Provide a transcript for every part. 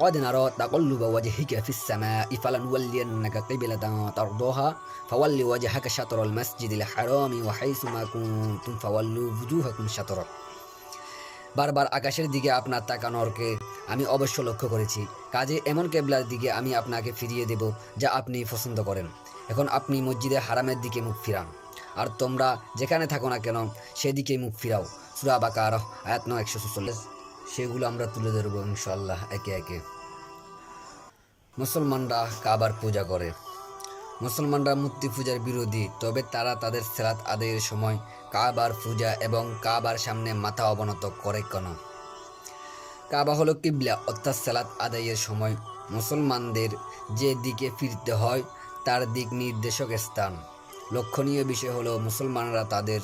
قد نرى تقلب وجهك في السماء فلنولينك قبلة ترضاها فول وجهك شطر المسجد الحرام وحيثما كنتم فولوا وجوهكم شطره। বারবার আকাশের দিকে আপনার তাকানোরকে আমি অবশ্য লক্ষ্য করেছি, কাজে এমন কেবলার দিকে আমি আপনাকে ফিরিয়ে দেব যা আপনি পছন্দ করেন। এখন আপনি মসজিদে হারামের দিকে মুখ ফিরান, আর তোমরা যেখানে থাকো না কেন সেদিকেই মুখ ফিরাও। সূরা বাকারা আয়াত 146। সেগুলো আমরা তুলে ধরব ইনশাআল্লাহ একে একে। মুসলমানরা কাবার পূজা করে। মুসলমানরা মূর্তি পূজার বিরোধী, তবে তারা তাদের সালাত আদায়ের সময় কাবার পূজা এবং কাবার সামনে মাথা অবনত করে কেন? কাবা হলো কিবলা, অর্থাৎ সালাত আদায়ের সময় মুসলমানদের যে দিকে ফিরতে হয় তার দিক নির্দেশক স্থান। লক্ষণীয় বিষয় হলো মুসলমানরা তাদের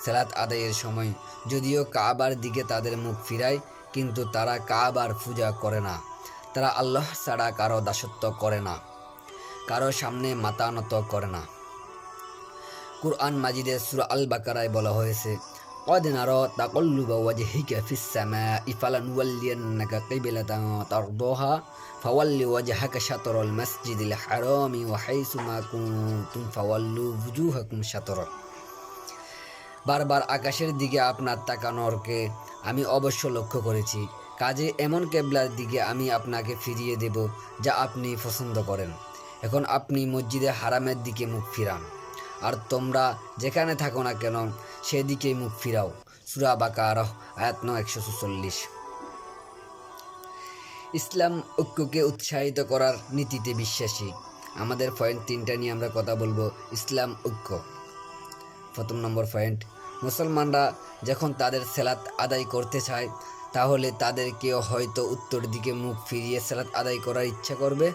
সালাত আদায়ের সময় যদিও কাবার দিকে তাদের মুখ ফিরায়, কিন্তু তারা কাবার পূজা করে না। তারা আল্লাহ ছাড়া কারো দাসত্ব করে না, কারো সামনে মাথা নত করে না। কুরআন মাজিদে সূরা আল বাকারায় বলা হয়েছে, قد نرى تقلب وجهك في السماء فلنولينك قبلة ترضاها فول وجهك شطر المسجد الحرام وحيثما كنتم فولوا وجوهكم شطره। বারবার আকাশের দিকে আপনার তাকানোরকে আমি অবশ্য লক্ষ্য করেছি, কাজে এমন কেবলার দিকে আমি আপনাকে ফিরিয়ে দেব যা আপনি পছন্দ করেন। এখন আপনি মসজিদে হারামের দিকে মুখ ফিরান, আর তোমরা যেখানে থাকো না কেন সেদিকেই মুখ ফিরাও। সূরা বাকারা আয়াত 146। ইসলাম ঐক্যকে উৎসাহিত করার নীতিতে বিশ্বাসী। আমাদের পয়েন্ট 3টা নিয়ে আমরা কথা বলবো। ইসলাম ঐক্য। প্রথম নম্বর পয়েন্ট, মুসলমানরা যখন তাদের সালাত আদায় করতে চায় তাহলে তাদের কেউ হয়তো উত্তর দিকে মুখ ফিরিয়ে সালাত আদায় করার ইচ্ছা করবে,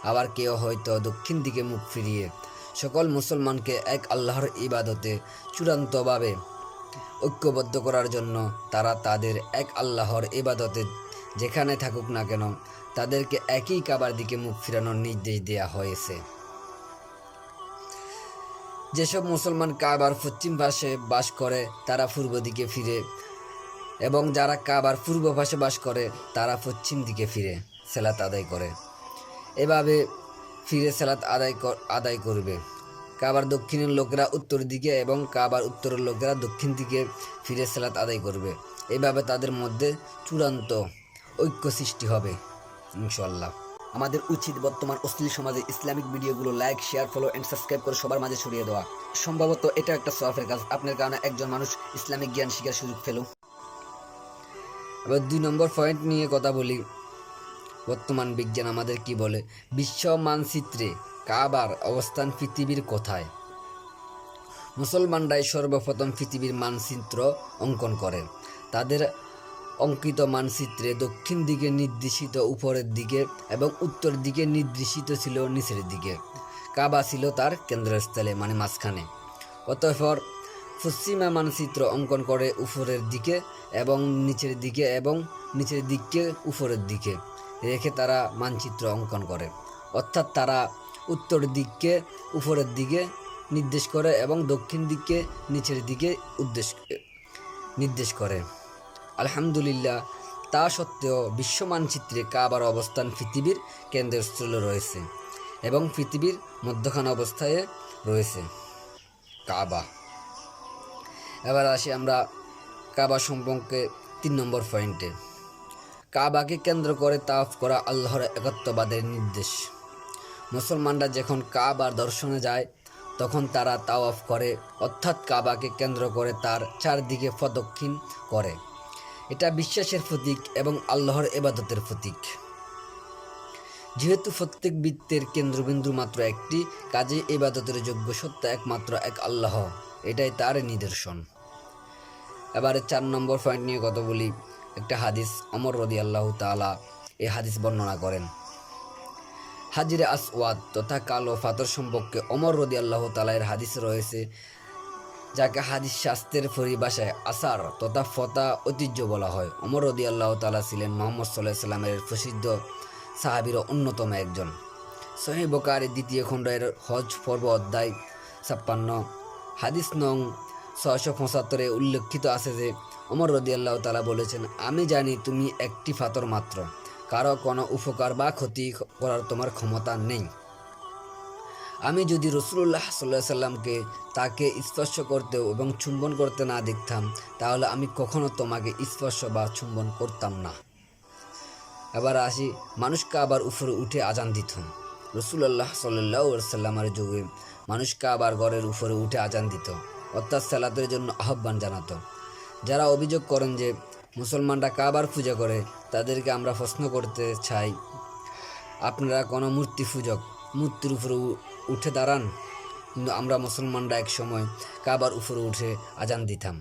আবার কেউ হয়তো দক্ষিণ দিকে মুখ ফিরিয়ে। সকল মুসলমানকে এক আল্লাহর ইবাদতে চূড়ান্তভাবে ঐক্যবদ্ধ করার জন্য তারা তাদের এক আল্লাহর ইবাদতে যেখানে থাকুক না কেন তাদেরকে একই কাবার দিকে মুখ ফিরানোর নির্দেশ দেওয়া হয়েছে। যেসব মুসলমান কাবার পশ্চিম পাশে বাস করে তারা পূর্ব দিকে ফিরে, এবং যারা কাবার পূর্ব পাশে বাস করে তারা পশ্চিম দিকে ফিরে সালাত আদায় করে। এভাবে ফিরে সালাত আদায় করবে। কাবার দক্ষিণের লোকেরা উত্তর দিকে এবং কাবার উত্তরের লোকেরা দক্ষিণ দিকে ফিরে সালাত আদায় করবে। এভাবে তাদের মধ্যে চূড়ান্ত ঐক্য সৃষ্টি হবে ইনশাআল্লাহ। আমাদের উচিত বর্তমান অশ্লীল সমাজে ইসলামিক ভিডিওগুলো like, share, follow and subscribe করে সবার মাঝে ছড়িয়ে দেওয়া। সম্ভবত এটা একটা সওয়াবের কাজ, আপনার কারণে একজন মানুষ ইসলামিক জ্ঞান শিখার সুযোগ পেল। এবার 2 নম্বর পয়েন্ট নিয়ে কথা বলি। বর্তমান বিজ্ঞান আমাদের কি বলে? বিশ্ব মানচিত্রে কাবার অবস্থান পৃথিবীর কোথায়? মুসলমানরাই সর্বপ্রথম পৃথিবীর মানচিত্র অঙ্কন করে। তাদের অঙ্কিত মানচিত্রে দক্ষিণ দিকে নির্দেশিত উপরের দিকে এবং উত্তর দিকে নির্দেশিত ছিল নিচের দিকে। কাবা ছিল তার কেন্দ্রস্থলে, মানে মাঝখানে। অতঃপর পশ্চিমা মানচিত্র অঙ্কন করে উপরের দিকে এবং নিচের দিকে এবং নিচের দিককে উপরের দিকে রেখে তারা মানচিত্র অঙ্কন করে। অর্থাৎ তারা উত্তর দিককে উপরের দিকে নির্দেশ করে এবং দক্ষিণ দিককে নিচের দিকে নির্দেশ করে। আলহামদুলিল্লাহ, তা সত্ত্বেও বিশ্ব মানচিত্রে কাবার অবস্থান পৃথিবীর কেন্দ্রস্থলে রয়েছে এবং পৃথিবীর মধ্যখানে অবস্থায় রয়েছে কাবা। এবার আসি আমরা কাবা সম্পর্কে 3 নম্বর পয়েন্টে। কাবাকে কেন্দ্র করে তাওয়াফ করা আল্লাহর একত্ববাদের নির্দেশ। মুসলমানরা যখন কাবার দর্শনে যায় তখন তারা তাওয়াফ করে, অর্থাৎ কাবাকে কেন্দ্র করে তার চারদিকে প্রদক্ষিণ করে। এটা বিশ্বাসের প্রতীক এবং আল্লাহর ইবাদতের প্রতীক। যেহেতু প্রত্যেক বৃত্তের কেন্দ্রবিন্দু মাত্র একটি, কাজে ইবাদতের যোগ্য সত্তা একমাত্র এক আল্লাহ, এটাই তার নিদর্শন। এবারে 4 নম্বর পয়েন্ট নিয়ে কথা বলি। একটা হাদিস, ওমর রাদিয়াল্লাহু তাআলা এই হাদিস বর্ণনা করেন। হাজিরে আসওয়াদ তথা কালো পাথর সম্পর্কে ওমর রাদিয়াল্লাহু তাআলা এর হাদিস রয়েছে, যাকে হাদিস শাস্ত্রের পরিভাষায় আসার তথা ফতা ঐতিহ্য বলা হয়। ওমর রাদিয়াল্লাহু তাআলা ছিলেন মুহাম্মদ সাল্লাল্লাহু আলাইহি সাল্লামের প্রসিদ্ধ সাহাবীর অন্যতম একজন। সহিহ বুখারী 2য় খণ্ড এর হজ পর্ব অধ্যায় 56 হাদিস নং 675 উল্লেখিত আছে যে ওমর রাদিয়াল্লাহু তাআলা বলেছেন, আমি জানি তুমি একটি পাথর মাত্র, কারো কোনো উপকার বা ক্ষতি করার তোমার ক্ষমতা নেই। আমি যদি রাসূলুল্লাহ সাল্লাল্লাহু আলাইহি সাল্লামকে তাকে স্পর্শ করতে এবং চুম্বন করতে না দেখতাম, তাহলে আমি কখনো তোমাকে স্পর্শ বা চুম্বন করতাম না। এবার আসি, মানুষ কাবার উপরে উঠে আজান দিত। রাসূলুল্লাহ সাল্লাল্লাহু আলাইহি সাল্লামের যুগে মানুষ কাবার ঘরের উপরে উঠে আজান দিত, অর্থাৎ সালাতের জন্য আহ্বান জানাতো। যারা অভিযোগ করেন যে মুসলমানরা কাবার পূজা করে, তাদেরকে আমরা প্রশ্ন করতে চাই, আপনারা কোনো মূর্তি পূজক, মূর্তির উপরে উঠে দাঁড়ান? কিন্তু আমরা মুসলমানরা এক সময় কাবার উপরে উঠে আজান দিতাম।